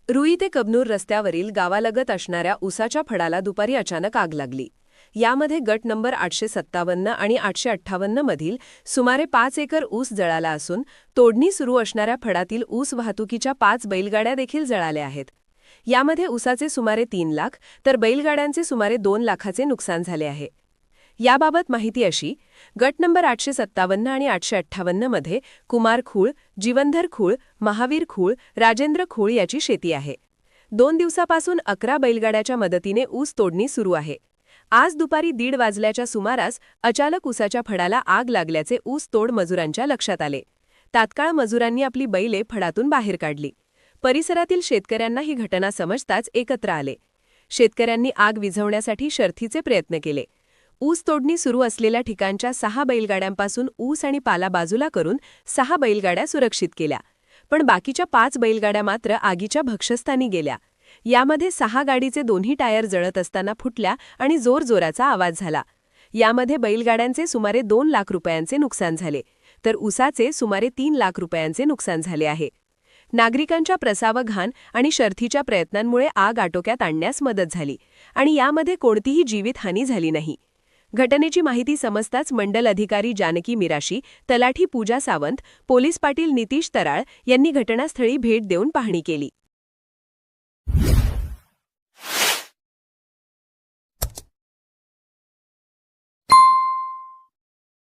रुई ते कबनूर रस्त्यावरील गावालगत असणाऱ्या ऊसाच्या फडाला दुपारी अचानक आग लागली. यामध्ये गट नंबर 857 आणि 858 मधील सुमारे 5 एकर ऊस जळाला असून तोडणी सुरू असणाऱ्या फडातील ऊस वाहतुकीच्या 5 बैलगाड्या देखील जळाल्या आहेत. यामध्ये ऊसाचे सुमारे 3 लाख तर बैलगाड्यांचे सुमारे 2 लाखाचे नुकसान झाले आहे. याबाबत माहिती अशी: गट नंबर 857 आणि 858 मध्ये कुमार खूळ, जीवनधर खूळ, महावीर खूळ, राजेंद्र खूळ याची शेती आहे. 2 दिवसापासून 11 बैलगाड्याच्या मदतीने ऊस तोडणी सुरू आहे. आज दुपारी 1:30 वाजल्याच्या सुमारास अचानक ऊसाच्या फडाला आग लागल्याचे ऊस तोड मजुरांच्या लक्षात आले. तात्काळ मजुरांनी आपली बैले फडातून बाहेर काढली. परिसरातील शेतकऱ्यांना ही घटना समजताच एकत्र आले. शेतकऱ्यांनी आग विझवण्यासाठी शर्थीचे प्रयत्न केले. ऊस तोडणी सुरू असलेल्या ठिकाणच्या 6 बैलगाड्यांपासून ऊस आणि पाला बाजूला करून 6 बैलगाड्या सुरक्षित केल्या. पण बाकीच्या 5 बैलगाड्या मात्र आगीच्या भक्षस्थानी गेल्या. यामध्ये 6 गाडीचे दोन्ही टायर जळत असताना फुटल्या आणि जोरजोराचा आवाज झाला. यामध्ये बैलगाड्यांचे सुमारे 2 लाख रुपयांचे नुकसान झाले, तर ऊसाचे सुमारे 3 लाख रुपयांचे नुकसान झाले आहे. नागरिकांच्या प्रसावघान आणि शर्थीच्या प्रयत्नांमुळे आग आटोक्यात आणण्यास मदत झाली आणि यामध्ये कोणतीही जीवितहानी झाली नाही. घटनेची माहिती समजताच मंडल अधिकारी जानकी मिराशी, तलाठी पूजा सावंत, पोलीस पाटील नितीश तराळ यांनी घटनास्थळी भेट देऊन पाहणी केली.